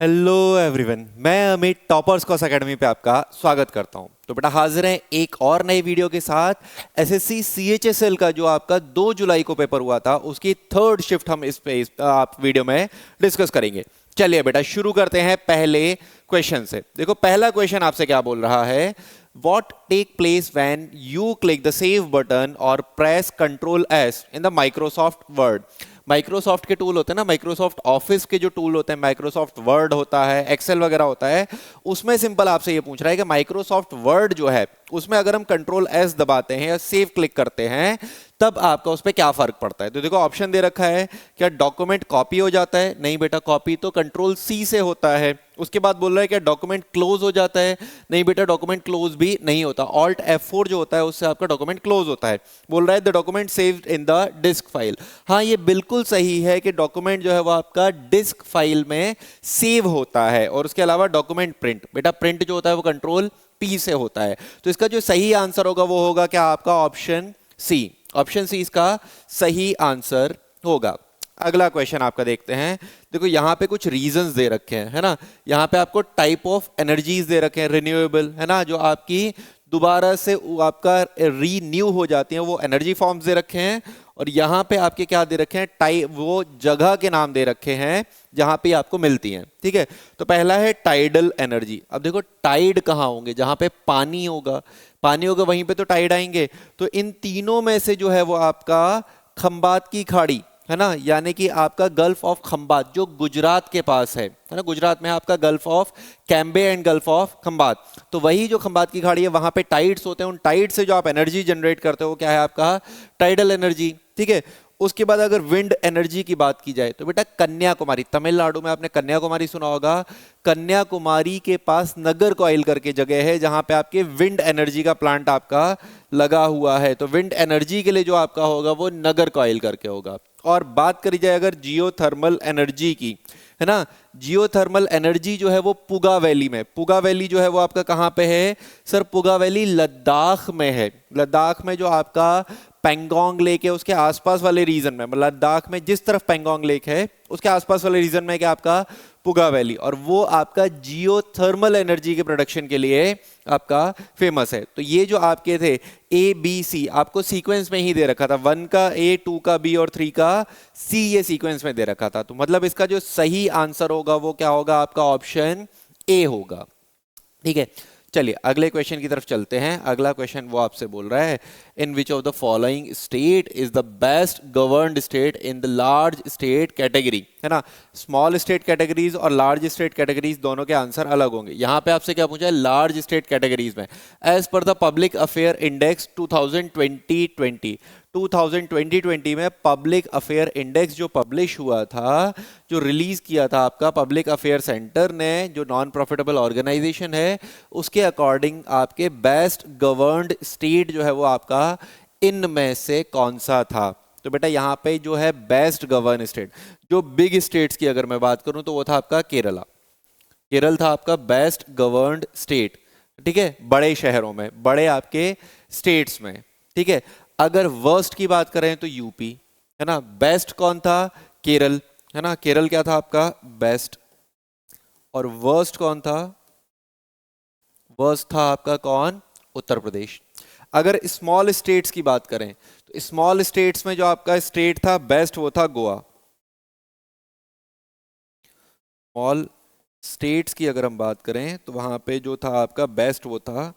Hello everyone, मैं Amit toppers course academy पे आपका स्वागत करता हूं। तो बेटा हाजिर हैं एक और नई वीडियो के साथ। एसएससी सीएचएसएल का जो आपका 2 जुलाई को पेपर हुआ था उसकी थर्ड शिफ्ट हम इस आप वीडियो में डिस्कस करेंगे। चलिए बेटा शुरू करते हैं पहले क्वेश्चन से। देखो पहला क्वेश्चन आपसे क्या बोल रहा है, What take place when you click the save button or press Ctrl S in the Microsoft Word? Microsoft के टूल होते हैं ना, माइक्रोसॉफ्ट ऑफिस के जो टूल होते हैं, माइक्रोसॉफ्ट वर्ड होता है, एक्सेल वगैरह होता है, उसमें सिंपल आपसे ये पूछ रहा है कि माइक्रोसॉफ्ट वर्ड जो है उसमें अगर हम कंट्रोल एस दबाते हैं या सेव क्लिक करते हैं तब आपका उस पर क्या फर्क पड़ता है। तो देखो ऑप्शन दे रखा है, क्या डॉक्यूमेंट कॉपी हो जाता है? नहीं बेटा, कॉपी तो कंट्रोल सी से होता है। उसके बाद बोल रहा है क्या डॉक्यूमेंट क्लोज हो जाता है? नहीं बेटा, डॉक्यूमेंट क्लोज भी नहीं होता। ऑल्ट F4 जो होता है उससे आपका डॉक्यूमेंट क्लोज होता है। बोल रहा है the document saved in the disc file. हाँ, ये बिल्कुल सही है कि डॉक्यूमेंट जो है वो आपका डिस्क फाइल में सेव होता है। और उसके अलावा डॉक्यूमेंट प्रिंट, बेटा प्रिंट जो होता है वो कंट्रोल पी से होता है। तो इसका जो सही आंसर होगा वो होगा क्या आपका ऑप्शन सी। ऑप्शन सी इसका सही आंसर होगा। अगला क्वेश्चन आपका देखते हैं। देखो यहाँ पे कुछ रीजंस दे रखे हैं, है ना। यहाँ पे आपको टाइप ऑफ एनर्जीज दे रखे हैं, रिन्यूएबल, है ना, जो आपकी दोबारा से आपका रीन्यू हो जाती हैं, वो एनर्जी फॉर्म्स दे रखे हैं। और यहाँ पे आपके क्या दे रखे हैं, टाइप, वो जगह के नाम दे रखे हैं जहां पे आपको मिलती हैं। ठीक है, तो पहला है टाइडल एनर्जी। अब देखो टाइड कहाँ होंगे, जहां पे पानी होगा, पानी होगा वहीं पे तो टाइड आएंगे। तो इन तीनों में से जो है वो आपका खंबात की खाड़ी, है ना, यानी कि आपका गल्फ ऑफ खंबात जो गुजरात के पास है ना, गुजरात में है आपका gulf of Cambay and gulf of Khambhat. तो वही जो खंबात की खाड़ी है वहां पे टाइड्स होते हैं, उन टाइड से जो आप एनर्जी जनरेट करते हो क्या है आपका टाइडल एनर्जी। ठीक है, उसके बाद अगर विंड एनर्जी की बात की जाए तो बेटा कन्याकुमारी, तमिलनाडु में आपने कन्याकुमारी सुना होगा। कन्याकुमारी के पास नगर कोइल करके जगह है जहां पे आपके विंड एनर्जी का प्लांट आपका लगा हुआ है। तो विंड एनर्जी के लिए जो आपका होगा वो नगर कोइल करके होगा। और बात करी जाए अगर जियोथर्मल एनर्जी की, है ना, जियोथर्मल एनर्जी जो है वो पुगा वैली में, पुगा वैली जो है वो आपका कहां पे है सर? पुगा वैली लद्दाख में है। लद्दाख में जो आपका पेंगोंग लेक है उसके आसपास वाले रीजन में, लद्दाख में जिस तरफ पेंगोंग लेक है उसके आसपास वाले रीजन में क्या आपका पुगा वैली, और वो आपका जियोथर्मल एनर्जी के प्रोडक्शन के लिए आपका फेमस है। तो ये जो आपके थे ए बी सी आपको सीक्वेंस में ही दे रखा था, 1 का ए, 2 का बी और 3 का सी, ये सीक्वेंस में दे रखा था। तो मतलब इसका जो सही आंसर होगा वो क्या होगा आपका ऑप्शन ए होगा। ठीक है, चलिए अगले क्वेश्चन की तरफ चलते हैं। अगला क्वेश्चन वो आपसे बोल रहा है, in which of the following state is the best governed state in the large state category, है ना। स्मॉल स्टेट कैटेगरीज और लार्ज स्टेट कैटेगरीज दोनों के आंसर अलग होंगे। यहां पे आपसे क्या पूछा है, लार्ज स्टेट कैटेगरीज में as per the public affair index 2020 में पब्लिक अफेयर इंडेक्स जो पब्लिश हुआ था, जो रिलीज किया था आपका पब्लिक अफेयर सेंटर ने, जो नॉन प्रॉफिटेबल ऑर्गेनाइजेशन है, उसके अकॉर्डिंग आपके बेस्ट गवर्नड स्टेट जो है वो आपका इनमें से कौन सा था? तो बेटा यहाँ पे जो है बेस्ट गवर्न स्टेट, जो बिग स्टेट्स की अगर मैं बात करूं तो वो था आपका केरला। केरल था आपका बेस्ट गवर्नड स्टेट। ठीक है, बड़े शहरों में, बड़े आपके स्टेट्स में। ठीक है, अगर वर्स्ट की बात करें तो यूपी, है ना। बेस्ट कौन था? केरल, है ना, केरल क्या था आपका बेस्ट। और वर्स्ट कौन था? वर्स्ट था आपका कौन? उत्तर प्रदेश। अगर स्मॉल स्टेट्स की बात करें तो स्मॉल स्टेट्स में जो आपका स्टेट था बेस्ट वो था गोवा। स्मॉल स्टेट्स की अगर हम बात करें तो वहां पे जो था आपका बेस्ट वो था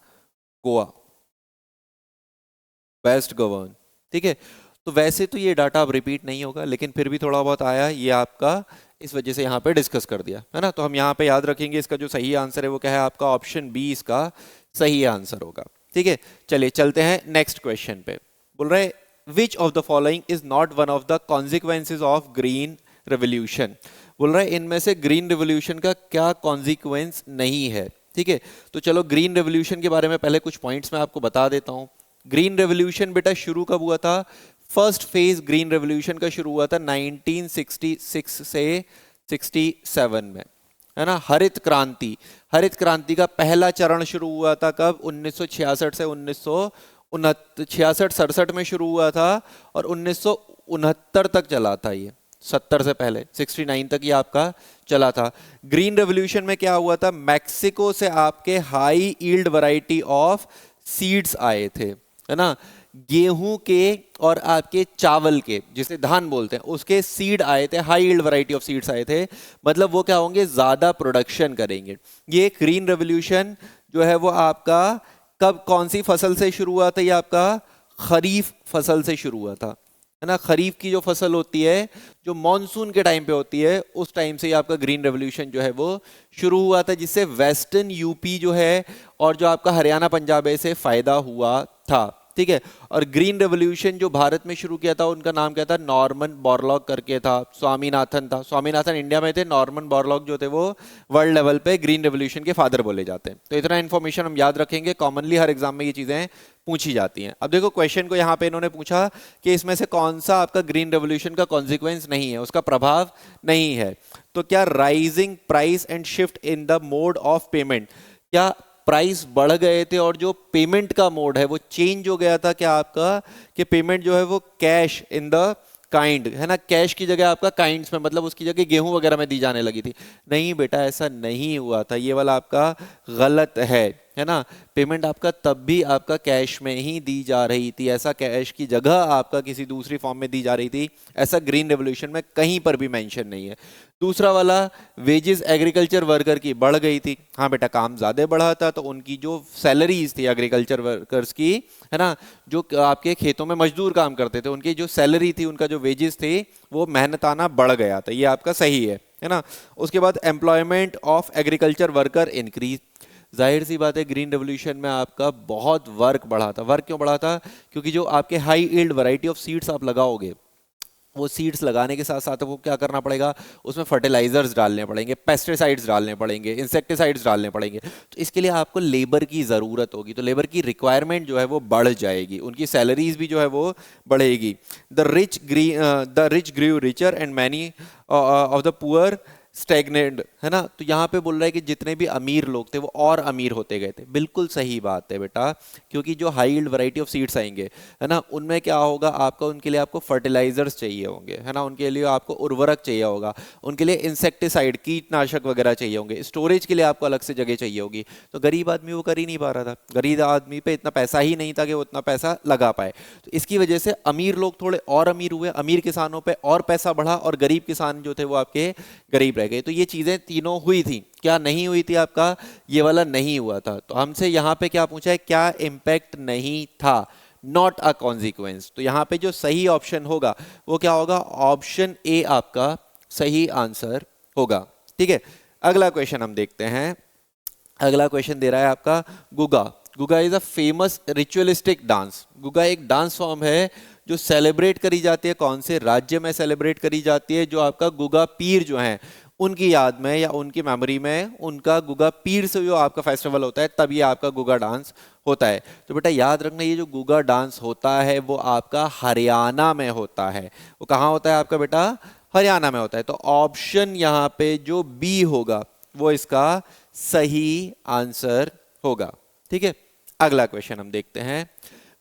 गोवा, बेस्ट गवर्न। ठीक है, तो वैसे तो ये डाटा अब रिपीट नहीं होगा लेकिन फिर भी थोड़ा बहुत आया ये आपका, इस वजह से यहाँ पे डिस्कस कर दिया, है ना। तो हम यहाँ पे याद रखेंगे इसका जो सही आंसर है वो क्या है आपका ऑप्शन बी इसका सही आंसर होगा। ठीक है, चलिए चलते हैं नेक्स्ट क्वेश्चन पे। बोल रहे विच of the following is not one of the consequences of green revolution. बोल रहे इनमें से ग्रीन रेवोल्यूशन का क्या कॉन्सिक्वेंस नहीं है। ठीक है, तो चलो ग्रीन रेवोल्यूशन के बारे में पहले कुछ पॉइंट्स मैं आपको बता देता हूँ। ग्रीन रेवोल्यूशन बेटा शुरू कब हुआ था? फर्स्ट फेज ग्रीन रेवोल्यूशन का शुरू हुआ था 1966 से 67 में, है ना। हरित क्रांति, हरित क्रांति का पहला चरण शुरू हुआ था कब? 1966 से 1966 67 में शुरू हुआ था और 1969 तक चला था ये। 70 से पहले 69 तक ये आपका चला था। ग्रीन रेवोल्यूशन में क्या हुआ था, मैक्सिको से आपके high yield variety of seeds आए थे, है ना, गेहूं के और आपके चावल के, जिसे धान बोलते हैं, उसके सीड आए थे, high yield variety of seeds आए थे, मतलब वो क्या होंगे, ज्यादा प्रोडक्शन करेंगे। ये ग्रीन रेवोल्यूशन जो है वो आपका कब, कौन सी फसल से शुरू हुआ था, ये आपका खरीफ फसल से शुरू हुआ था, है ना। खरीफ की जो फसल होती है, जो मॉनसून के टाइम पे होती है, उस टाइम से ही आपका ग्रीन रेवोल्यूशन जो है वो शुरू हुआ था, जिससे वेस्टर्न यूपी जो है और जो आपका हरियाणा पंजाब है, से फायदा हुआ था, ठीक है। और ग्रीन रेवोल्यूशन जो भारत में शुरू किया था, उनका नाम क्या था, नॉर्मन बोरलॉग करके था, स्वामीनाथन था। स्वामीनाथन इंडिया में थे, नॉर्मन बोरलॉग जो थे वो वर्ल्ड लेवल पे ग्रीन रेवोल्यूशन के फादर बोले जाते हैं। तो इतना इन्फॉर्मेशन हम याद रखेंगे, कॉमनली हर एग्जाम में ये चीजें पूछी जाती हैं। अब देखो क्वेश्चन को यहाँ पे इन्होंने पूछा कि इसमें से कौन सा आपका ग्रीन रेवोल्यूशन का कॉन्सिक्वेंस नहीं है, उसका प्रभाव नहीं है। तो क्या rising price and shift in the mode of payment, क्या प्राइस बढ़ गए थे और जो पेमेंट का मोड है वो चेंज हो गया था क्या आपका, कि पेमेंट जो है वो कैश इन द काइंड, है ना, कैश की जगह आपका काइंड्स में, मतलब उसकी जगह गेहूं वगैरह में दी जाने लगी थी। नहीं बेटा, ऐसा नहीं हुआ था, ये वाला आपका गलत है ना। पेमेंट आपका तब भी आपका कैश में ही दी जा रही थी, ऐसा कैश की जगह आपका किसी दूसरी फॉर्म में दी जा रही थी, ऐसा ग्रीन रेवोल्यूशन में कहीं पर भी मेंशन नहीं है। दूसरा वाला, वेजेस एग्रीकल्चर वर्कर की बढ़ गई थी। हाँ बेटा, काम ज्यादा बढ़ा था तो उनकी जो सैलरीज थी एग्रीकल्चर वर्कर्स की, है ना, जो आपके खेतों में मजदूर काम करते थे, उनकी जो सैलरी थी, उनका जो वेजेस थे, वो मेहनताना बढ़ गया था, ये आपका सही है ना। उसके बाद employment of agriculture worker increase. जाहिर सी बात है, ग्रीन रेवोल्यूशन में आपका बहुत वर्क बढ़ा था। वर्क क्यों बढ़ा था, क्योंकि जो आपके high yield variety of seeds आप लगाओगे, वो सीड्स लगाने के साथ साथ वो क्या करना पड़ेगा, उसमें फर्टिलाइजर्स डालने पड़ेंगे, पेस्टिसाइड्स डालने पड़ेंगे, इंसेक्टिसाइड्स डालने पड़ेंगे। तो इसके लिए आपको लेबर की ज़रूरत होगी, तो लेबर की रिक्वायरमेंट जो है वो बढ़ जाएगी, उनकी सैलरीज भी जो है वो बढ़ेगी। The rich grow richer and many of the poor stagnant, है ना। तो यहाँ पे बोल रहा है कि जितने भी अमीर लोग थे वो और अमीर होते गए थे। बिल्कुल सही बात है बेटा, क्योंकि जो high yield variety of seeds आएंगे, है ना, उनमें क्या होगा आपका, उनके लिए आपको फर्टिलाइजर्स चाहिए होंगे, है ना, उनके लिए आपको उर्वरक चाहिए होगा, उनके लिए इंसेक्टिसाइड कीटनाशक वगैरह चाहिए होंगे, स्टोरेज के लिए आपको अलग से जगह चाहिए होगी। तो गरीब आदमी वो कर ही नहीं पा रहा था, गरीब आदमी पे इतना पैसा ही नहीं था कि वो उतना पैसा लगा पाए। तो इसकी वजह से अमीर लोग थोड़े और अमीर हुए, अमीर किसानों पे और पैसा बढ़ा, और गरीब किसान जो थे वो आपके गरीब रह गए। तो ये चीजें तीनों हुई थी, क्या नहीं हुई थी आपका, ये वाला नहीं हुआ था। तो हमसे यहाँ पे क्या पूछा है, क्या इम्पैक्ट नहीं था, नॉट अ कॉन्सिक्वेंस। तो यहाँ पे जो सही ऑप्शन होगा वो क्या होगा, ऑप्शन ए आपका सही आंसर होगा, ठीक है। अगला क्वेश्चन हम देखते हैं। अगला क्वेश्चन दे रहा है आपका, Guga. Guga is a famous ritualistic dance. Guga एक डांस फॉर्म है जो सेलिब्रेट करी जाती है, कौन से राज्य में सेलिब्रेट करी जाती है, जो आपका गुगा पीर जो है उनकी याद में या उनकी मेमोरी में, उनका गुगा पीर से जो आपका फेस्टिवल होता है, तब ये आपका गुगा डांस होता है। तो बेटा याद रखना, ये जो गुगा डांस होता है वो आपका हरियाणा में होता है। वो कहाँ होता है आपका बेटा, हरियाणा में होता है। तो ऑप्शन यहाँ पे जो बी होगा वो इसका सही आंसर होगा, ठीक है। अगला क्वेश्चन हम देखते हैं।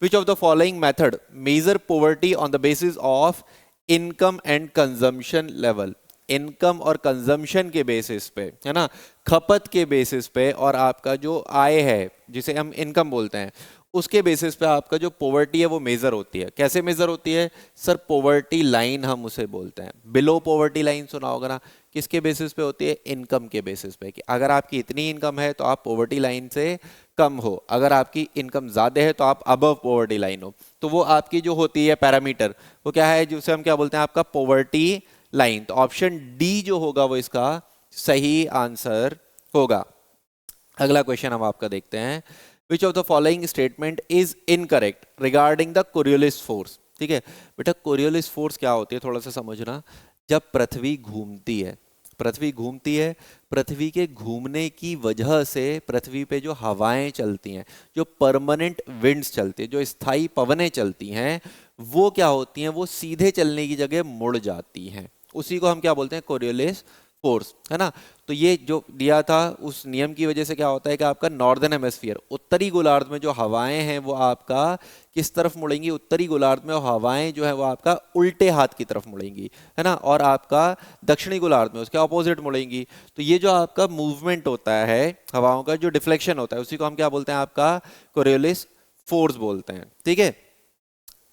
Which of the following method measure poverty on the basis of income and consumption level. Income और कंजम्पशन के बेसिस पे, है ना, खपत के बेसिस पे, और आपका जो आय है जिसे हम इनकम बोलते हैं, उसके बेसिस पे आपका जो पॉवर्टी है वो मेजर होती है। कैसे मेजर होती है सर, पॉवर्टी लाइन हम उसे बोलते हैं। बिलो पॉवर्टी लाइन सुना होगा ना, किसके बेसिस पे होती है, इनकम के बेसिस पे, कि अगर आपकी इतनी इनकम है तो आप पॉवर्टी लाइन से कम हो, अगर आपकी इनकम ज्यादा है तो आप अबव पॉवर्टी लाइन हो। तो वो आपकी जो होती है पैरामीटर, वो क्या है, जिसे हम क्या बोलते हैं, आपका पॉवर्टी लाइन। तो ऑप्शन डी जो होगा वो इसका सही आंसर होगा। अगला क्वेश्चन हम आपका देखते हैं। Which of the following statement is incorrect regarding the Coriolis force. ठीक है बेटा, कोरियोलिस फोर्स क्या होती है थोड़ा सा समझना। जब पृथ्वी घूमती है, पृथ्वी घूमती है, पृथ्वी के घूमने की वजह से पृथ्वी पे जो हवाएं चलती हैं, जो परमानेंट विंड्स चलती है, जो स्थायी पवनें चलती हैं, वो क्या होती हैं, वो सीधे चलने की जगह मुड़ जाती हैं। उसी को हम क्या बोलते हैं, कोरियोलिस फोर्स, है ना। तो ये जो दिया था उस नियम की वजह से क्या होता है कि आपका नॉर्दर्न हेमिस्फीयर, उत्तरी गोलार्ध में जो हवाएं हैं वो आपका किस तरफ मुड़ेंगी, उत्तरी गोलार्ध में हवाएं जो है वो आपका उल्टे हाथ की तरफ मुड़ेंगी, है ना, और आपका दक्षिणी गोलार्ध में उसके ऑपोजिट मुड़ेंगी। तो ये जो आपका मूवमेंट होता है हवाओं का, जो डिफ्लेक्शन होता है, उसी को हम क्या बोलते हैं, आपका कोरियोलिस फोर्स बोलते हैं, ठीक है।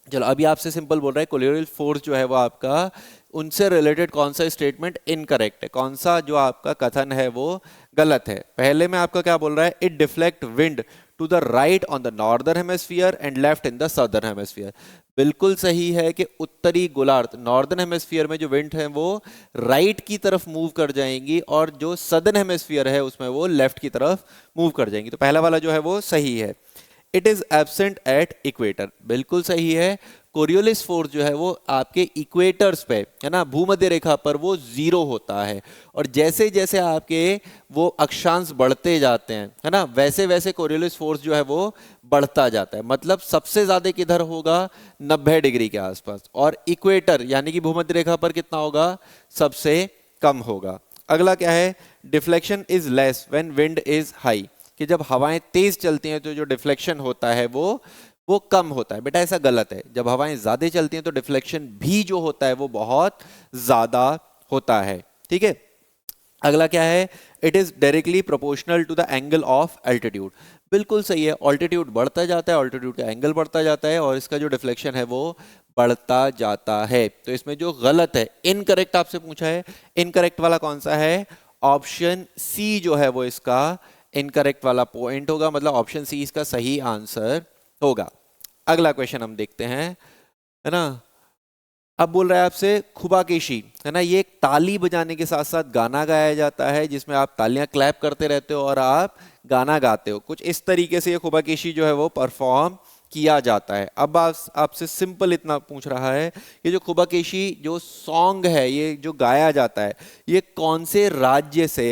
चलो अभी आपसे सिंपल बोल रहा है कोलियोइडल फोर्स जो है वो आपका, उनसे रिलेटेड कौन सा स्टेटमेंट इनकरेक्ट है, कौन सा जो आपका कथन है वो गलत है। पहले में आपका क्या बोल रहा है, it deflect wind to the right on the northern hemisphere and left in the southern hemisphere. बिल्कुल सही है कि उत्तरी गोलार्ध, नॉर्दर्न हेमिस्फीयर में जो विंड है वो राइट की तरफ मूव कर जाएंगी और जो सदर्न हेमिस्फीयर है उसमें वो लेफ्ट की तरफ मूव कर जाएंगी। तो पहला वाला जो है वो सही है। It is absent at equator, बिल्कुल सही है। कोरियोलिस फोर्स जो है वो आपके इक्वेटर्स पे, है ना, भूमध्य रेखा पर वो जीरो होता है, और जैसे जैसे आपके वो अक्षांश बढ़ते जाते हैं, है ना, वैसे वैसे कोरियोलिस फोर्स जो है वो बढ़ता जाता है। मतलब सबसे ज्यादा किधर होगा, 90 डिग्री के आसपास, और इक्वेटर यानी कि भूमध्य रेखा पर कितना होगा, सबसे कम होगा। अगला क्या है, deflection is less when wind is high, कि जब हवाएं तेज चलती हैं तो जो डिफ्लेक्शन होता है वो कम होता है। बेटा ऐसा गलत है, जब हवाएं ज्यादा चलती हैं तो डिफ्लेक्शन भी जो होता है वो बहुत ज्यादा होता है, ठीक है। अगला क्या है, it is directly proportional to the angle of altitude, बिल्कुल सही है। ऑल्टीट्यूड बढ़ता जाता है, ऑल्टीट्यूड का एंगल बढ़ता जाता है, और इसका जो डिफ्लेक्शन है वो बढ़ता जाता है। तो इसमें जो गलत है, इनकरेक्ट आपसे पूछा है, इनकरेक्ट वाला कौन सा है, ऑप्शन सी जो है वो इसका इनकरेक्ट वाला पॉइंट होगा, मतलब ऑप्शन सी इसका सही आंसर होगा। अगला क्वेश्चन हम देखते हैं, है ना। अब बोल रहा है आपसे खुबाकेशी, है ना, ये एक ताली बजाने के साथ साथ गाना गाया जाता है जिसमें आप तालियां क्लैप करते रहते हो और आप गाना गाते हो। कुछ इस तरीके से ये खुबाकेशी जो है वो परफॉर्म किया जाता है। अब आपसे सिंपल इतना पूछ रहा है, ये जो खुबाकेशी जो सॉन्ग है, ये जो गाया जाता है, ये कौन से राज्य से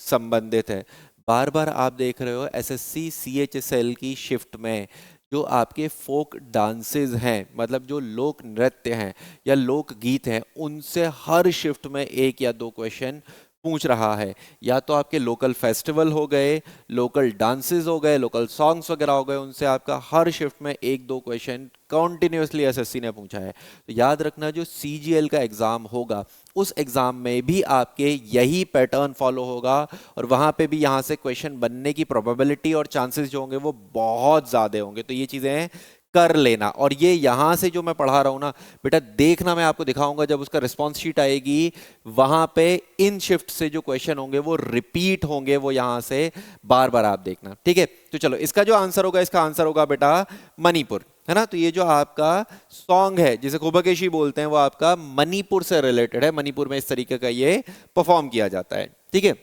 संबंधित है। बार बार आप देख रहे हो एसएससी सीएचएसएल की शिफ्ट में जो आपके फोक डांसेस हैं, मतलब जो लोक नृत्य हैं या लोक गीत हैं, उनसे हर शिफ्ट में एक या दो क्वेश्चन पूछ रहा है। या तो आपके लोकल फेस्टिवल हो गए, लोकल डांसेस हो गए, लोकल सॉन्ग्स वगैरह हो गए, उनसे आपका हर शिफ्ट में एक दो क्वेश्चन कॉन्टिन्यूसली एसएससी ने पूछा है। तो याद रखना जो सीजीएल का एग्जाम होगा उस एग्जाम में भी आपके यही पैटर्न फॉलो होगा, और वहां पे भी यहां से क्वेश्चन बनने की प्रोबेबिलिटी और चांसेस जो होंगे वो बहुत ज्यादा होंगे। तो ये चीजें कर लेना। और ये यहां से जो मैं पढ़ा रहा हूं ना बेटा, देखना, मैं आपको दिखाऊंगा जब उसका रिस्पॉन्स शीट आएगी, वहां पे इन शिफ्ट से जो क्वेश्चन होंगे वो रिपीट होंगे, वो यहां से बार बार आप देखना, ठीक है। तो चलो इसका जो आंसर होगा, इसका आंसर होगा बेटा मणिपुर, है ना। तो ये जो आपका सॉन्ग है जिसे खुबाकेशी बोलते हैं वो आपका मणिपुर से रिलेटेड है। मणिपुर में इस तरीके का ये परफॉर्म किया जाता है, ठीक है।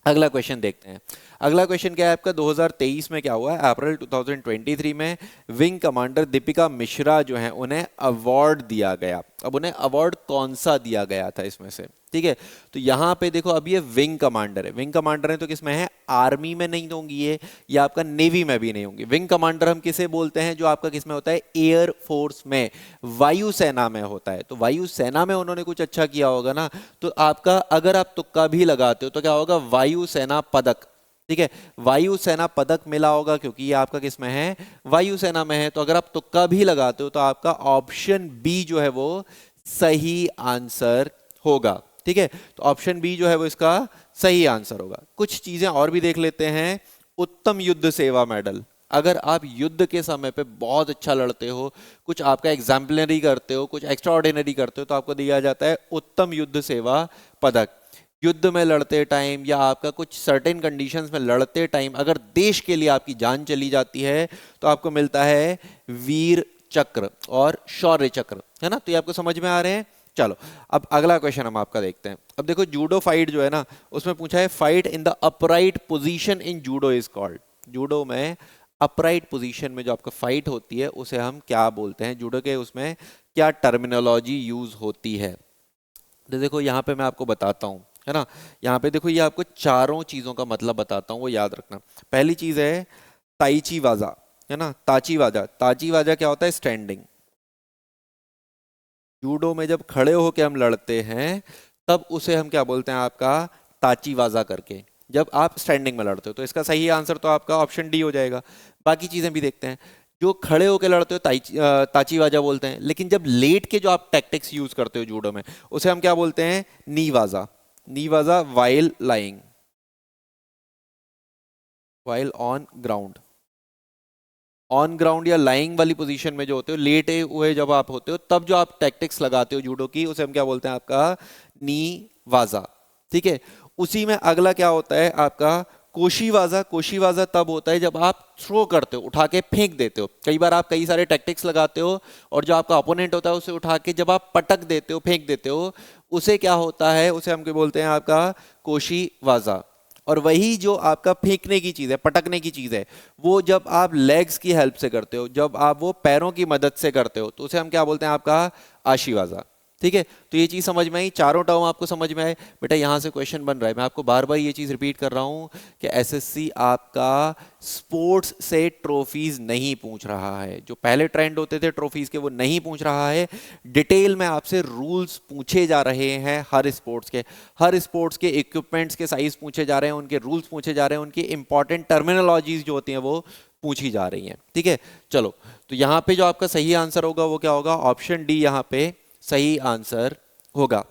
अगला क्वेश्चन देखते हैं। अगला क्वेश्चन क्या है आपका, 2023 में क्या हुआ है, अप्रैल 2023 में विंग कमांडर दीपिका मिश्रा जो है उन्हें अवार्ड दिया गया। अब उन्हें अवार्ड कौन सा दिया गया था इसमें से, ठीक है। तो यहाँ पे देखो, अब ये विंग कमांडर है, विंग कमांडर है तो किसमें है, आर्मी में नहीं होंगी ये, या आपका नेवी में भी नहीं होंगी। विंग कमांडर हम किसे बोलते हैं, जो आपका किसमें होता है, एयर फोर्स में, वायुसेना में होता है। तो वायुसेना में उन्होंने कुछ अच्छा किया होगा ना, तो आपका अगर आप तुक्का भी लगाते हो तो क्या होगा, वायुसेना पदक, ठीक है, वायुसेना पदक मिला होगा क्योंकि ये आपका किसमें है, वायुसेना में है। तो अगर आप तुक्का भी लगाते हो तो आपका ऑप्शन बी जो है वो सही आंसर होगा, ठीक है। तो ऑप्शन बी जो है वो इसका सही आंसर होगा। कुछ चीजें और भी देख लेते हैं। उत्तम युद्ध सेवा मेडल, अगर आप युद्ध के समय पे बहुत अच्छा लड़ते हो, कुछ आपका एग्जाम्पलरी करते हो, कुछ एक्स्ट्रा ऑर्डिनरी करते हो, तो आपको दिया जाता है उत्तम युद्ध सेवा पदक। युद्ध में लड़ते टाइम या आपका कुछ सर्टेन कंडीशंस में लड़ते टाइम अगर देश के लिए आपकी जान चली जाती है तो आपको मिलता है वीर चक्र और शौर्य चक्र, है ना। तो ये आपको समझ में आ रहे हैं। चलो अब अगला क्वेश्चन हम आपका देखते हैं। अब देखो जूडो फाइट जो है ना, उसमें पूछा है fight in the upright position in judo is called. Judo में अपराइट पोजीशन में जो आपका फाइट होती है उसे हम क्या बोलते हैं, जूडो के उसमें क्या टर्मिनोलॉजी यूज होती है। तो देखो यहाँ पे मैं आपको बताता हूँ, है ना। यहाँ पे देखो ये आपको चारों चीजों का मतलब बताता हूँ, वो याद रखना। पहली चीज है ताइची वाजा, है ना, ताची वाजा। ताची वाजा क्या होता है, स्टैंडिंग। जूडो में जब खड़े होके हम लड़ते हैं तब उसे हम क्या बोलते हैं आपका ताचीवाजा करके, जब आप स्टैंडिंग में लड़ते हो। तो इसका सही आंसर तो आपका ऑप्शन डी हो जाएगा। बाकी चीजें भी देखते हैं। जो खड़े होकर लड़ते हो ताचीवाजा बोलते हैं, लेकिन जब लेट के जो आप टैक्टिक्स यूज करते हो जूडो में, उसे हम क्या बोलते हैं, नीवाजा। नीवाजा while lying, while on ground. On ground या लाइंग वाली पोजीशन में जो होते हो, लेटे हुए जब आप होते हो, तब जो आप टैक्टिक्स लगाते हो जूडो की, उसे हम क्या बोलते हैं आपका नी वाजा। ठीक है। उसी में अगला क्या होता है आपका कोशीवाजा। कोशीवाजा तब होता है जब आप थ्रो करते हो, उठा के फेंक देते हो। कई बार आप कई सारे टैक्टिक्स लगाते हो और जो आपका अपोनेंट होता है उसे उठा के जब आप पटक देते हो, फेंक देते हो, उसे क्या होता है, उसे हम क्या बोलते हैं आपका कोशीवाजा। और वही जो आपका फेंकने की चीज है, पटकने की चीज है, वो जब आप लेग्स की हेल्प से करते हो, जब आप वो पैरों की मदद से करते हो, तो उसे हम क्या बोलते हैं आपका आशीवाजा। ठीक है। तो ये चीज समझ में आई, चारों टर्म आपको समझ में आए। बेटा यहां से क्वेश्चन बन रहा है, मैं आपको बार बार ये चीज रिपीट कर रहा हूं कि एसएससी आपका स्पोर्ट्स से ट्रॉफीज नहीं पूछ रहा है। जो पहले ट्रेंड होते थे ट्रॉफीज के, वो नहीं पूछ रहा है। डिटेल में आपसे रूल्स पूछे जा रहे हैं हर स्पोर्ट्स के। हर स्पोर्ट्स के इक्विपमेंट्स के साइज पूछे जा रहे हैं, उनके रूल्स पूछे जा रहे हैं, उनकी इंपॉर्टेंट टर्मिनोलॉजीज जो होती हैं वो पूछी जा रही हैं। ठीक है। चलो, तो यहाँ पे जो आपका सही आंसर होगा वो क्या होगा, ऑप्शन डी यहाँ पे सही आंसर होगा।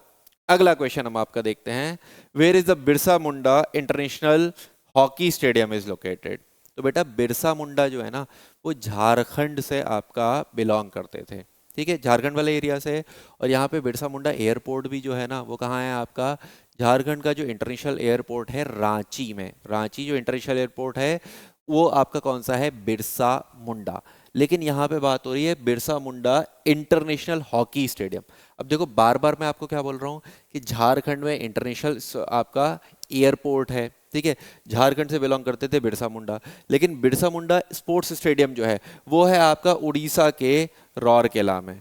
अगला क्वेश्चन हम आपका देखते हैं, where is the Birsa Munda international hockey stadium is located. तो बेटा बिरसा मुंडा जो है ना, वो झारखंड से आपका बिलोंग करते थे। ठीक है, झारखंड वाले एरिया से। और यहाँ पे बिरसा मुंडा एयरपोर्ट भी जो है ना, वो कहाँ है आपका, झारखंड का जो इंटरनेशनल एयरपोर्ट है रांची में। रांची जो इंटरनेशनल एयरपोर्ट है वो आपका कौन सा है, बिरसा मुंडा। लेकिन यहाँ पे बात हो रही है Birsa Munda international hockey stadium. अब देखो बार बार मैं आपको क्या बोल रहा हूँ कि झारखंड में इंटरनेशनल आपका एयरपोर्ट है। ठीक है, झारखंड से बिलोंग करते थे बिरसा मुंडा। लेकिन बिरसा मुंडा स्पोर्ट्स स्टेडियम जो है वो है आपका उड़ीसा के रौरकेला में।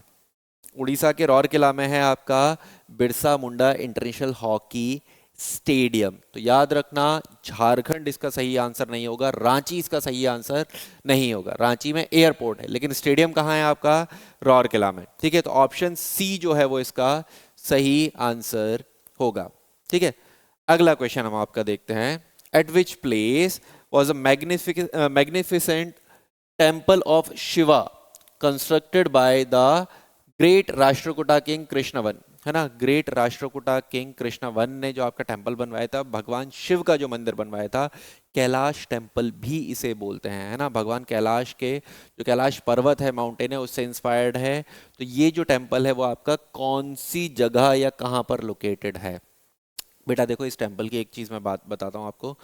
उड़ीसा के रौरकेला में है आपका Birsa Munda international hockey stadium. तो याद रखना, झारखंड इसका सही आंसर नहीं होगा, रांची इसका सही आंसर नहीं होगा। रांची में एयरपोर्ट है लेकिन स्टेडियम कहाँ है आपका, रौरकेला में। ठीक है, तो ऑप्शन सी जो है वो इसका सही आंसर होगा। ठीक है, अगला क्वेश्चन हम आपका देखते हैं, at which place was a magnificent temple of Shiva constructed by the great Rashtrakuta king Krishna one. है ना, ग्रेट राष्ट्रकूटा किंग कृष्णवन ने जो आपका टेंपल बनवाया था, भगवान शिव का जो मंदिर बनवाया था, कैलाश टेंपल भी इसे बोलते हैं। है ना, भगवान कैलाश के जो कैलाश पर्वत है, माउंटेन है, उससे इंस्पायर्ड है। तो ये जो टेंपल है वो आपका कौन सी जगह या कहाँ पर लोकेटेड है। बेटा देखो, इस टेंपल की एक चीज़ मैं बात बताता हूँ आपको,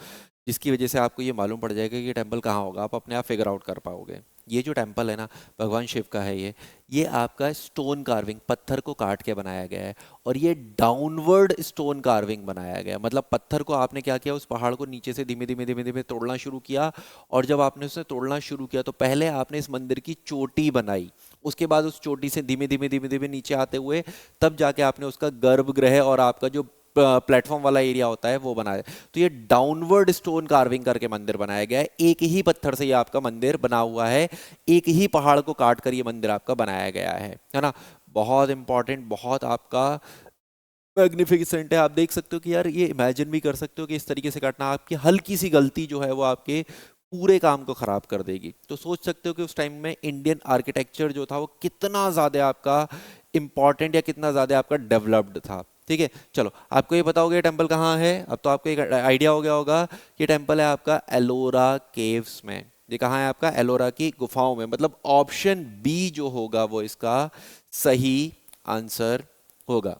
जिसकी वजह से आपको ये मालूम पड़ जाएगा कि ये टेंपल कहाँ होगा, आप अपने आप फिगर आउट कर पाओगे। ये जो टेंपल है ना, भगवान शिव का है ये आपका स्टोन कार्विंग, पत्थर को काट के बनाया गया है। और ये डाउनवर्ड स्टोन कार्विंग बनाया गया है, मतलब पत्थर को आपने क्या किया, उस पहाड़ को नीचे से धीमे धीमे धीमे धीमे तोड़ना शुरू किया। और जब आपने उसे तोड़ना शुरू किया तो पहले आपने इस मंदिर की चोटी बनाई, उसके बाद उस चोटी से धीमे धीमे धीमे धीमे नीचे आते हुए तब जाके आपने उसका गर्भगृह और आपका जो प्लेटफॉर्म वाला एरिया होता है वो बनाया। तो ये डाउनवर्ड स्टोन कार्विंग करके मंदिर बनाया गया है। एक ही पत्थर से ये आपका मंदिर बना हुआ है, एक ही पहाड़ को काट कर ये मंदिर आपका बनाया गया है ना। बहुत इंपॉर्टेंट, बहुत आपका मैग्निफिसेंट है। आप देख सकते हो कि यार, ये इमेजिन भी कर सकते हो कि इस तरीके से काटना, आपकी हल्की सी गलती जो है वो आपके पूरे काम को खराब कर देगी। तो सोच सकते हो कि उस टाइम में इंडियन आर्किटेक्चर जो था वो कितना ज्यादा आपका इंपॉर्टेंट या कितना ज्यादा आपका डेवलप्ड था। ठीक है, चलो आपको ये पता होगा ये टेंपल कहाँ है। अब तो आपको एक आइडिया हो गया होगा, ये टेंपल है आपका एलोरा केव्स में। ये कहाँ है आपका, एलोरा की गुफाओं में। मतलब ऑप्शन बी जो होगा वो इसका सही आंसर होगा।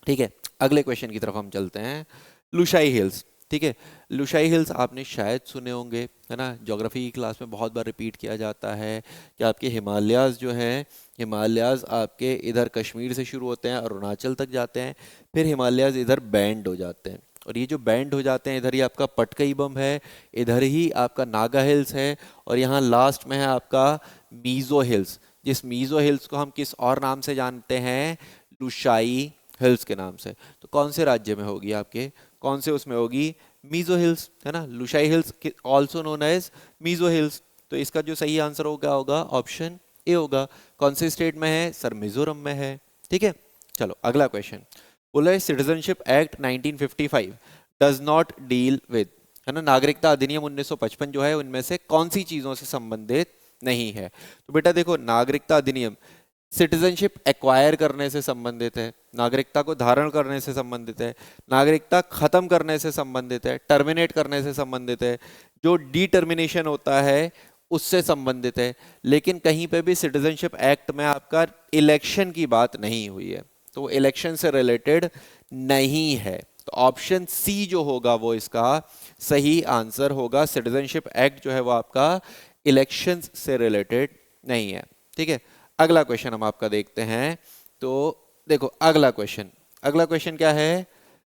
ठीक है, अगले क्वेश्चन की तरफ हम चलते हैं, लुशाई हिल्स। ठीक है, लुशाई हिल्स आपने शायद सुने होंगे, है ना, ज्योग्राफी की क्लास में बहुत बार रिपीट किया जाता है कि आपके हिमालयाज जो हैं, हिमालयाज आपके इधर कश्मीर से शुरू होते हैं, अरुणाचल तक जाते हैं, फिर हिमालयाज इधर बैंड हो जाते हैं। और ये जो बैंड हो जाते हैं, इधर ही आपका पटकई बम है, इधर ही आपका नागा हिल्स है, और यहाँ लास्ट में है आपका मीज़ो हिल्स। जिस मीज़ो हिल्स को हम किस और नाम से जानते हैं, लुशाई हिल्स के नाम से। तो कौन से राज्य में होगी आपके, कौन से उसमें होगी, मीज़ो हिल्स, है ना। Lushai hills also known as Mizo hills. तो इसका जो सही आंसर होगा ऑप्शन ए होगा। कौन से स्टेट में है सर, मिजोरम में है। ठीक है, चलो अगला क्वेश्चन, बोला है citizenship act 1955 does not deal with, है ना, नागरिकता अधिनियम 1955 जो है उनमें से कौन सी चीजों से संबंधित नहीं है। तो बेटा देखो, नागरिकता अधिनियम सिटीजनशिप एक्वायर करने से संबंधित है, नागरिकता को धारण करने से संबंधित है, नागरिकता खत्म करने से संबंधित है, टर्मिनेट करने से संबंधित है, जो डिटर्मिनेशन होता है उससे संबंधित है। लेकिन कहीं पे भी सिटीजनशिप एक्ट में आपका इलेक्शन की बात नहीं हुई है, तो वो इलेक्शन से रिलेटेड नहीं है। तो ऑप्शन सी जो होगा वो इसका सही आंसर होगा। सिटीजनशिप एक्ट जो है वो आपका इलेक्शंस से रिलेटेड नहीं है। ठीक है, अगला क्वेश्चन हम आपका देखते हैं। तो देखो अगला क्वेश्चन क्या है,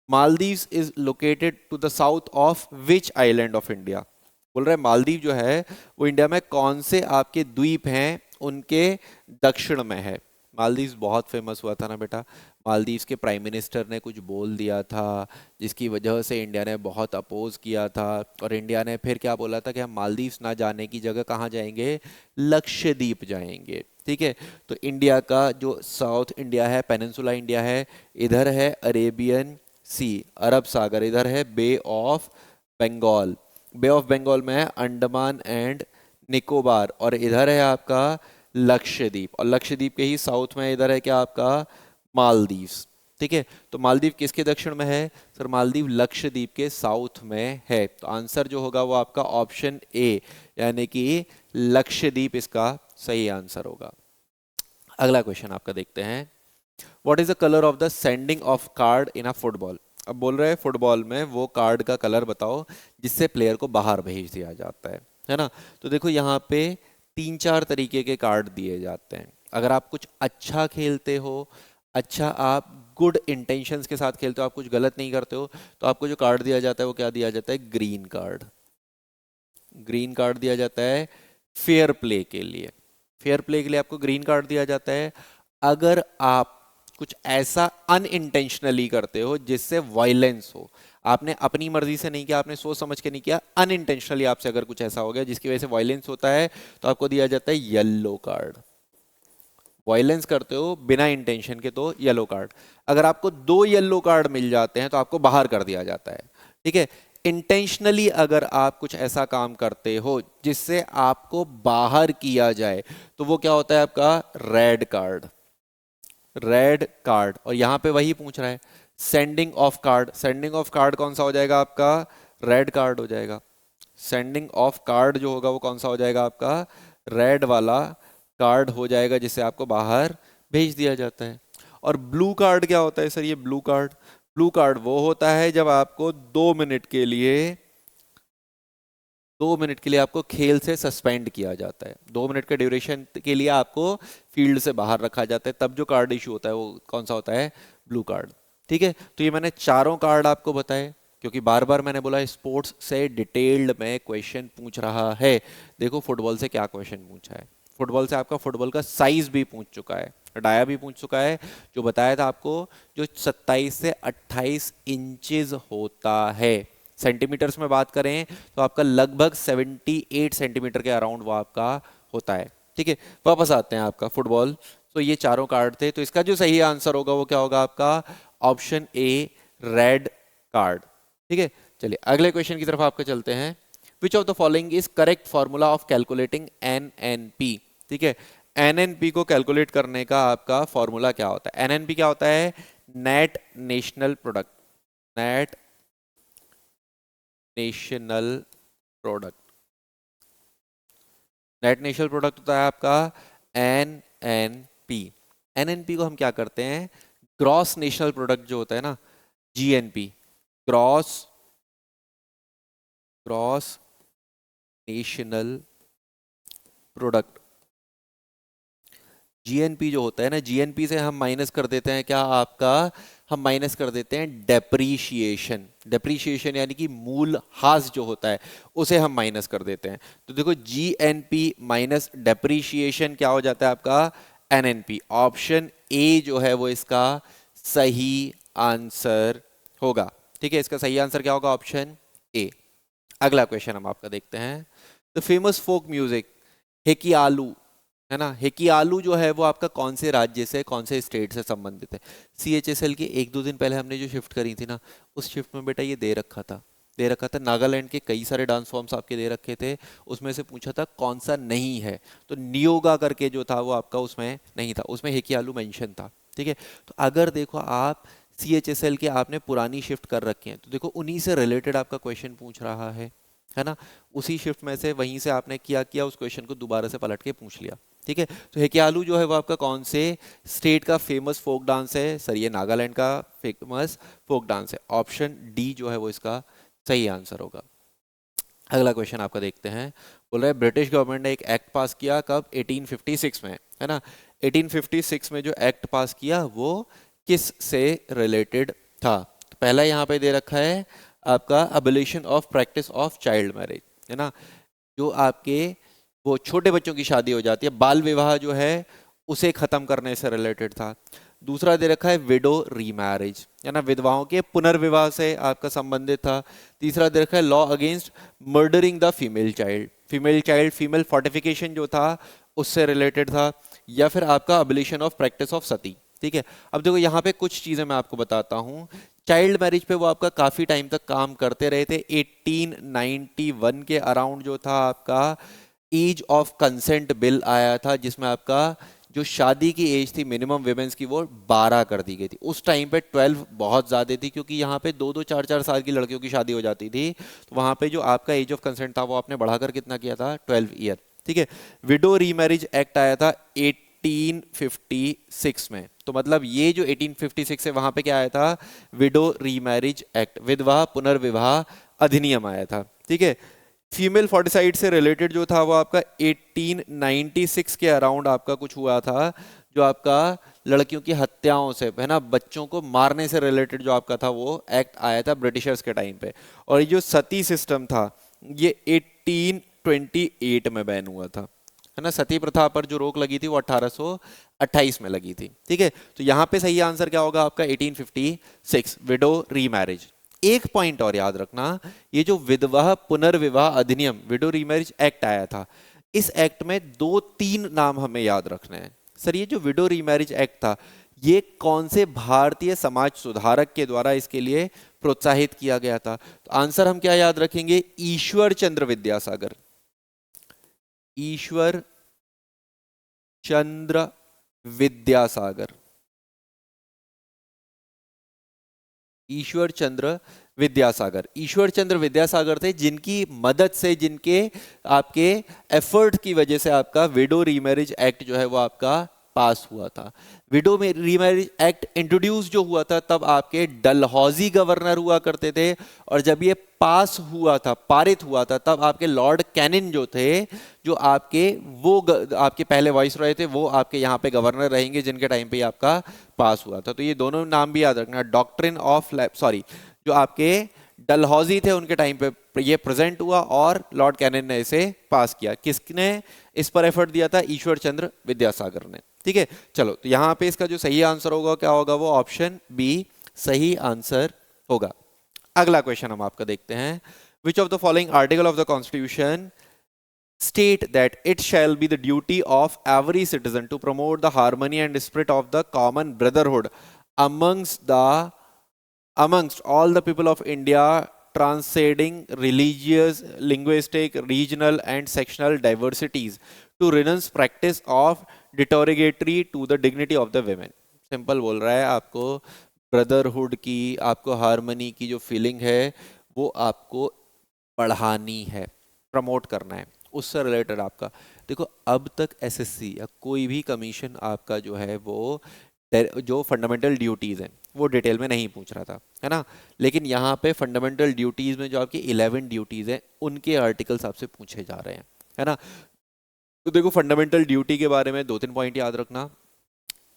Maldives is located to the south of which island of India. बोल रहे हैं मालदीव जो है वो इंडिया में कौन से आपके द्वीप हैं उनके दक्षिण में है। मालदीव्स बहुत फेमस हुआ था ना बेटा, मालदीव्स के प्राइम मिनिस्टर ने कुछ बोल दिया था जिसकी वजह से इंडिया ने बहुत अपोज किया था, और इंडिया ने फिर क्या बोला था कि हम मालदीव्स ना जाने की जगह कहाँ जाएंगे, लक्षद्वीप जाएंगे। ठीक है, तो इंडिया का जो साउथ इंडिया है, पेनिनसुला इंडिया है, इधर है अरेबियन सी, अरब सागर, इधर है bay of Bengal, bay of Bengal में है अंडमान एंड निकोबार, और इधर है आपका लक्षद्वीप, और लक्षद्वीप के ही साउथ में इधर है क्या आपका मालदीव्स। ठीक है, तो मालदीव किसके दक्षिण में है सर, मालदीव लक्षद्वीप के साउथ में है। तो आंसर जो होगा वो आपका ऑप्शन ए यानी कि लक्षद्वीप इसका सही आंसर होगा। अगला क्वेश्चन आपका देखते हैं, what is the colour of the sending of card in a football. अब बोल रहे हैं फुटबॉल में वो कार्ड का कलर बताओ जिससे प्लेयर को बाहर भेज दिया जाता है ना। तो देखो यहाँ पे 3-4 तरीके के कार्ड दिए जाते हैं। अगर आप कुछ अच्छा खेलते हो, अच्छा आप गुड इंटेंशंस के साथ खेलते हो, आप कुछ गलत नहीं करते हो, तो आपको जो कार्ड दिया जाता है वो क्या दिया जाता है, ग्रीन कार्ड। ग्रीन कार्ड दिया जाता है फेयर प्ले के लिए, फेयर प्ले के लिए आपको ग्रीन कार्ड दिया जाता है। अगर आप कुछ ऐसा अनइंटेंशनली करते हो जिससे वायलेंस हो, आपने अपनी मर्जी से नहीं किया, आपने सोच समझ के नहीं किया, अनइंटेंशनली आपसे अगर कुछ ऐसा हो गया जिसकी वजह से वायलेंस होता है, तो आपको दिया जाता है येलो कार्ड। वायलेंस करते हो बिना इंटेंशन के तो येलो कार्ड। अगर आपको 2 येलो कार्ड मिल जाते हैं तो आपको बाहर कर दिया जाता है। ठीक है, इंटेंशनली अगर आप कुछ ऐसा काम करते हो जिससे आपको बाहर किया जाए तो वो क्या होता है आपका रेड कार्ड, रेड कार्ड। और यहां पे वही पूछ रहा है sending of card, sending of card कौन सा हो जाएगा आपका, रेड कार्ड हो जाएगा। सेंडिंग ऑफ कार्ड जो होगा वो कौन सा हो जाएगा आपका, रेड वाला कार्ड हो जाएगा जिससे आपको बाहर भेज दिया जाता है। और ब्लू कार्ड क्या होता है सर, ये ब्लू कार्ड, ब्लू कार्ड वो होता है जब आपको 2 मिनट के लिए, 2 मिनट के लिए आपको खेल से सस्पेंड किया जाता है, 2 मिनट के ड्यूरेशन के लिए आपको फील्ड से बाहर रखा जाता है, तब जो कार्ड इशू होता है वो कौन सा होता है, ब्लू कार्ड। ठीक है, तो ये मैंने चारों कार्ड आपको बताए क्योंकि बार बार मैंने बोला स्पोर्ट्स से डिटेल्ड में क्वेश्चन पूछ रहा है। देखो फुटबॉल से क्या क्वेश्चन पूछा है, फुटबॉल से आपका फुटबॉल का साइज भी पूछ चुका है, डाया भी पूछ चुका है, जो बताया था आपको जो 27 से 28 इंचेस होता है। सेंटीमीटर्स में बात करें तो आपका लगभग 78 सेंटीमीटर के अराउंड वो आपका होता है। ठीक है, वापस आते हैं आपका फुटबॉल। तो ये चारों कार्ड थे, तो इसका जो सही आंसर होगा वो क्या होगा आपका ऑप्शन ए रेड कार्ड। ठीक है, चलिए अगले क्वेश्चन की तरफ आपके चलते हैं। Which of the following is correct formula of calculating NNP. ठीक है, एनएनपी को कैलकुलेट करने का आपका फॉर्मूला क्या होता है, एनएनपी क्या होता है, net national product, net national product, net national product होता है आपका एनएनपी। एनएनपी को हम क्या करते हैं, ग्रॉस नेशनल प्रोडक्ट जो होता है ना, GNP, gross gross national product, GNP जो होता है ना, जीएनपी से हम माइनस कर देते हैं क्या आपका, हम माइनस कर देते हैं डेप्रीशिएशन, डेप्रीशिएशन यानी कि मूल हास जो होता है उसे हम माइनस कर देते हैं। तो देखो जीएनपी माइनस डेप्रीशिएशन क्या हो जाता है आपका एनएनपी। ऑप्शन ए जो है वो इसका सही आंसर होगा। ठीक है, इसका सही आंसर क्या होगा, ऑप्शन ए। अगला क्वेश्चन हम आपका देखते हैं, द फेमस फोक म्यूजिक हेकियालू है ना। हेकियालू जो है वो आपका कौन से राज्य से, कौन से स्टेट से संबंधित है। सीएचएसएल की एक दो दिन पहले हमने जो शिफ्ट करी थी ना, उस शिफ्ट में बेटा ये दे रखा था नागालैंड के कई सारे डांस फॉर्म्स आपके दे रखे थे, उसमें से पूछा था कौन सा नहीं है, तो नियोगा करके जो था वो आपका उसमें नहीं था, उसमें हेकियालू मेंशन था। ठीक है, तो अगर देखो आप सीएचएसएल के आपने पुरानी शिफ्ट कर रखी है, तो देखो उन्हीं से रिलेटेड आपका क्वेश्चन पूछ रहा है ना। उसी शिफ्ट में से वहीं से आपने किया किया उस क्वेश्चन को दोबारा से पलट के पूछ लिया। ठीक है, तो हेकियालू जो है वो आपका कौन से स्टेट का फेमस फोक डांस है, सर ये नागालैंड का फेमस फोक डांस है। ऑप्शन डी जो है वो इसका सही आंसर होगा। अगला क्वेश्चन आपका देखते हैं, बोल रहा है ब्रिटिश गवर्नमेंट ने एक एक्ट पास किया कब, 1856 में, है ना। 1856 में जो एक्ट पास किया वो किस से रिलेटेड था। तो पहला यहाँ पे दे रखा है आपका abolition of practice of child marriage, है ना। जो आपके वो छोटे बच्चों की शादी हो जाती है, बाल विवाह जो है उसे खत्म करने से रिलेटेड था। दूसरा दे रखा है विडो रीमैरिज, है ना, विधवाओं के पुनर्विवाह से आपका संबंधित था। तीसरा दे रखा है law against murdering the female fortification जो था उससे रिलेटेड था। या फिर आपका अबलिशन ऑफ प्रैक्टिस ऑफ सती। ठीक है, अब देखो यहाँ पे कुछ चीजें मैं आपको बताता हूँ। चाइल्ड मैरिज पे वो आपका काफी टाइम तक काम करते रहे थे। 1891 के अराउंड जो था आपका एज ऑफ कंसेंट बिल आया था, जिसमें आपका जो शादी की एज थी मिनिमम विमेंस की वो 12 कर दी गई थी। उस टाइम पे 12 बहुत ज़्यादा थी, क्योंकि यहाँ पे 2-2 4-4 साल की लड़कियों की शादी हो जाती थी। तो वहाँ पे जो आपका एज ऑफ कंसेंट था वो आपने बढ़ाकर कितना किया था, 12 ईयर। ठीक है, विडो रीमैरिज एक्ट आया था 1856 में। तो मतलब ये जो 1856 है वहाँ पे क्या आया था, विडो रीमैरिज एक्ट, विधवा पुनर्विवाह अधिनियम आया था। ठीक है, फीमेल फोर्टिसाइड से रिलेटेड जो था वो आपका 1896 के अराउंड आपका कुछ हुआ था, जो आपका लड़कियों की हत्याओं से, है ना, बच्चों को मारने से रिलेटेड जो आपका था वो एक्ट आया था ब्रिटिशर्स के टाइम पे। और ये जो सती सिस्टम था ये 1828 में बैन हुआ था, है ना। सती प्रथा पर जो रोक लगी थी वो 1828 में लगी थी। ठीक है, तो यहाँ पे सही आंसर क्या होगा आपका 1856 विडो रीमैरिज। एक पॉइंट और याद रखना, ये जो विधवा पुनर्विवाह अधिनियम विडो रीमैरिज एक्ट आया था, इस एक्ट में 2-3 नाम हमें याद रखने हैं। सर ये जो विडो रीमैरिज एक्ट था ये कौन से भारतीय समाज सुधारक के द्वारा इसके लिए प्रोत्साहित किया गया था। तो आंसर हम क्या याद रखेंगे, ईश्वर चंद्र विद्यासागर। ईश्वर चंद्र विद्यासागर, ईश्वर चंद्र विद्यासागर। ईश्वर चंद्र विद्यासागर थे जिनकी मदद से, जिनके आपके एफर्ट की वजह से आपका विडो रीमैरिज एक्ट जो है वो आपका पास हुआ था। विडो में रीमैरिज एक्ट इंट्रोड्यूस जो हुआ था तब आपके डलहौजी गवर्नर हुआ करते थे, और जब ये पास हुआ था, पारित हुआ था, तब आपके लॉर्ड कैनिन जो थे, जो आपके वो आपके पहले वाइस रॉय थे, वो आपके यहाँ पे गवर्नर रहेंगे जिनके टाइम पे आपका पास हुआ था। तो ये दोनों नाम भी याद रखना, डॉक्ट्रिन ऑफ सॉरी जो आपके डलहौजी थे उनके टाइम पे ये प्रेजेंट हुआ और लॉर्ड कैनिन ने इसे पास किया। किसने इस पर एफर्ट दिया था, ईश्वर चंद्र विद्यासागर ने। ठीक है, चलो तो यहाँ पे इसका जो सही आंसर होगा क्या होगा, वो ऑप्शन बी सही आंसर होगा। अगला क्वेश्चन हम आपका देखते हैं, which of the following article of the constitution state that it shall be the duty of every citizen to promote the harmony and spirit of the common brotherhood amongst all the people of India, transcending religious, linguistic, regional and sectional diversities, to renounce practice of derogatory to the dignity of the women। Simple बोल रहा है, आपको brotherhood की, आपको harmony की जो feeling है वो आपको बढ़ानी है, प्रमोट करना है, उससे रिलेटेड आपका। देखो अब तक एसएससी या कोई भी कमीशन आपका जो है वो जो फंडामेंटल ड्यूटीज हैं वो डिटेल में नहीं पूछ रहा था, है ना। लेकिन यहाँ पे फंडामेंटल ड्यूटीज में जो आपकी 11 ड्यूटीज हैं उनके आर्टिकल्स आपसे पूछे जा रहे हैं, है ना। तो देखो फंडामेंटल ड्यूटी के बारे में 2-3 पॉइंट याद रखना।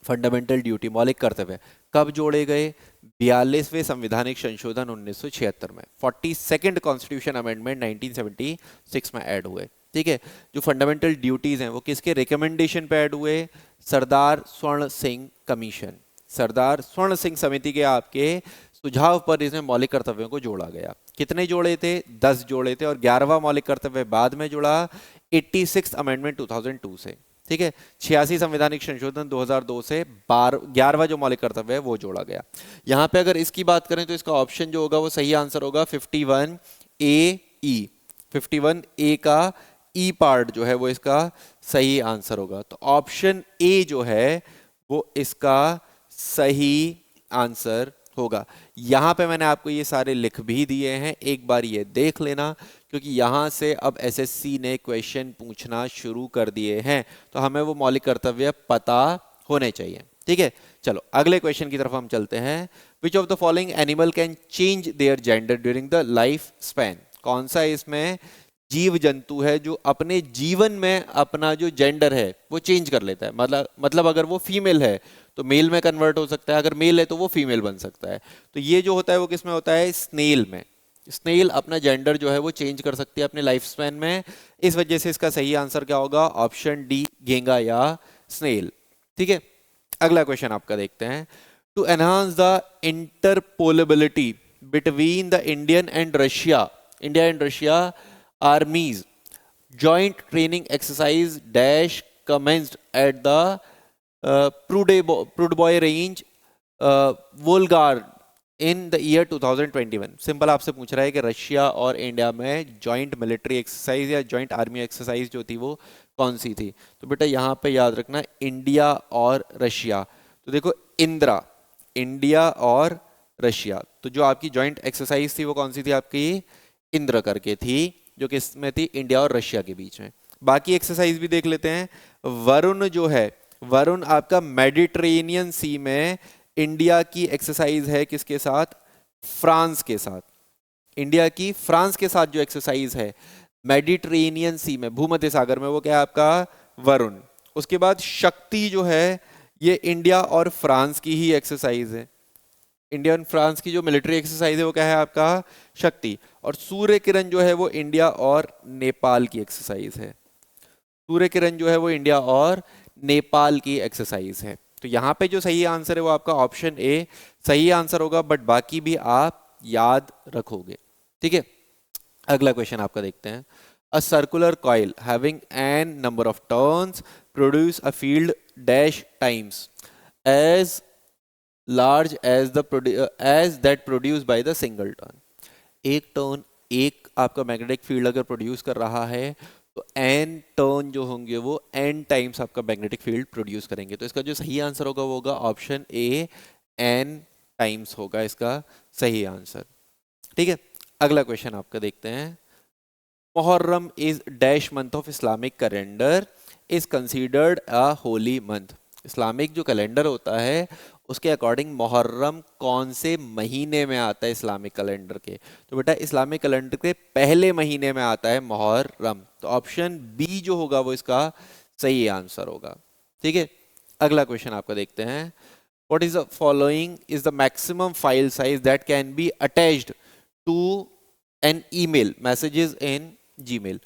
फंडामेंटल ड्यूटी, मौलिक कर्तव्य कब जोड़े गए, 42वें संवैधानिक संशोधन 1976 में, 42nd कॉन्स्टिट्यूशन अमेंडमेंट 1976 में ऐड हुए। ठीक है, जो फंडामेंटल ड्यूटीज हैं वो किसके रिकमेंडेशन पे ऐड हुए, सरदार स्वर्ण सिंह कमीशन, सरदार स्वर्ण सिंह समिति के आपके सुझाव पर इसमें मौलिक कर्तव्यों को जोड़ा गया। कितने जोड़े थे, 10 जोड़े थे, और 11वां मौलिक कर्तव्य बाद में जुड़ा 86th अमेंडमेंट 2002 से। ठीक है। 86 संवैधानिक संशोधन 2002 से 11वां जो मौलिक कर्तव्य है वो जोड़ा गया। यहाँ पे अगर इसकी बात करें तो इसका ऑप्शन जो होगा वो सही आंसर होगा 51 ए ई। 51 ए का ई पार्ट जो है वो इसका सही आंसर होगा। तो ऑप्शन ए जो है वो इसका सही आंसर होगा। यहां पे मैंने आपको ये सारे लिख भी दिए हैं, एक बार ये देख लेना, क्योंकि यहां से अब एसएससी ने क्वेश्चन पूछना शुरू कर दिए हैं, तो हमें वो मौलिक कर्तव्य पता होने चाहिए। ठीक है, चलो अगले क्वेश्चन की तरफ हम चलते हैं। Which of the following animal can change their gender during the life span? कौन सा इसमें जीव जंतु है जो अपने जीवन में अपना जो जेंडर है वो चेंज कर लेता है? मतलब अगर वो फीमेल है तो मेल में कन्वर्ट हो सकता है, अगर मेल है तो वो फीमेल बन सकता है। तो ये जो होता है वो किसमें होता है? स्नेल में। स्नेल अपना जेंडर जो है वो चेंज कर सकती है अपने लाइफ स्पैन में। इस वजह से इसका सही आंसर क्या होगा? ऑप्शन डी, घेंगा या स्नेल। ठीक है, अगला क्वेश्चन आपका देखते हैं। To enhance the interoperability between the India and Russia armies joint training exercise dash commenced at the Prudboy range Volgograd in the year 2021। Simple आपसे पूछ रहा है कि रशिया और इंडिया में जॉइंट मिलिट्री एक्सरसाइज या जॉइंट आर्मी एक्सरसाइज जो थी वो कौन सी थी? तो बेटा यहाँ पे याद रखना इंडिया और रशिया। तो देखो इंदिरा, इंडिया और रशिया, तो जो आपकी जॉइंट एक्सरसाइज थी वो कौन सी थी? आपकी इंद्र करके थी, जो किसमें थी? इंडिया और रशिया के बीच में। बाकी एक्सरसाइज भी देख लेते हैं। वरुण जो है, वरुण आपका मेडिटेरेनियन सी में इंडिया की एक्सरसाइज है, किसके साथ? फ्रांस के साथ। इंडिया की फ्रांस के साथ जो एक्सरसाइज है मेडिटेरेनियन सी में, भूमध्य सागर में, वो क्या है आपका? वरुण। उसके बाद शक्ति जो है ये इंडिया और फ्रांस की ही एक्सरसाइज है। इंडिया और फ्रांस की जो मिलिट्री एक्सरसाइज है वो क्या है आपका? शक्ति। और सूर्य किरण जो है वो इंडिया और नेपाल की एक्सरसाइज है। सूर्य किरण जो है वो इंडिया और नेपाल की एक्सरसाइज है। तो यहाँ पे जो सही आंसर है वो आपका ऑप्शन ए सही आंसर होगा, बट बाकी भी आप याद रखोगे। ठीक है, अगला क्वेश्चन आपका देखते हैं। A circular coil having n number of turns produce a field dash times as large as that produced by the single turn। एक टर्न, एक आपका मैग्नेटिक फील्ड अगर प्रोड्यूस कर रहा है तो n टर्न जो होंगे वो n टाइम्स आपका मैग्नेटिक फील्ड प्रोड्यूस करेंगे। तो इसका जो सही आंसर होगा वो होगा ऑप्शन ए, n टाइम्स होगा इसका सही आंसर। ठीक है, अगला क्वेश्चन आपका देखते हैं। Muharram is dash month of Islamic calendar is considered a Holi month. Islamic जो कैलेंडर होता है उसके अकॉर्डिंग मुहर्रम कौन से महीने में आता है इस्लामिक कैलेंडर के? तो बेटा इस्लामिक कैलेंडर के पहले महीने में आता है मुहर्रम। तो ऑप्शन बी जो होगा वो इसका सही आंसर होगा। ठीक है, अगला क्वेश्चन आपका देखते हैं। What is the following is the maximum file size that can be attached to an email messages in Gmail.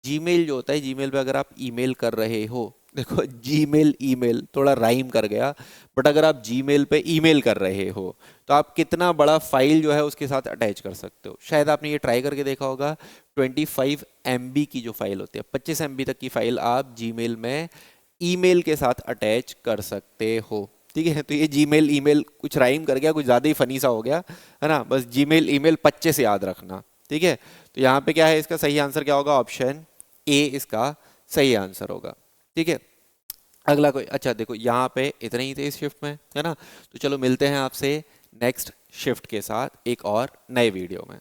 Gmail जो होता है, जीमेल पे अगर आप ईमेल कर रहे हो, देखो जीमेल ईमेल थोड़ा राइम कर गया, बट अगर आप जीमेल पे ईमेल कर रहे हो तो आप कितना बड़ा फाइल जो है उसके साथ अटैच कर सकते हो? शायद आपने ये ट्राई करके देखा होगा। 25 MB की जो फाइल होती है, 25 MB तक की फाइल आप जीमेल में ईमेल के साथ अटैच कर सकते हो। ठीक है, तो ये जीमेल ईमेल कुछ राइम कर गया, कुछ ज़्यादा ही फनी सा हो गया है ना। बस जीमेल ईमेल 25 से याद रखना। ठीक है, तो यहाँ पे क्या है, इसका सही आंसर क्या होगा? ऑप्शन ए इसका सही आंसर होगा। ठीक है, अगला कोई, अच्छा देखो यहाँ पे इतने ही थे इस शिफ्ट में, है ना। तो चलो मिलते हैं आपसे नेक्स्ट शिफ्ट के साथ एक और नए वीडियो में।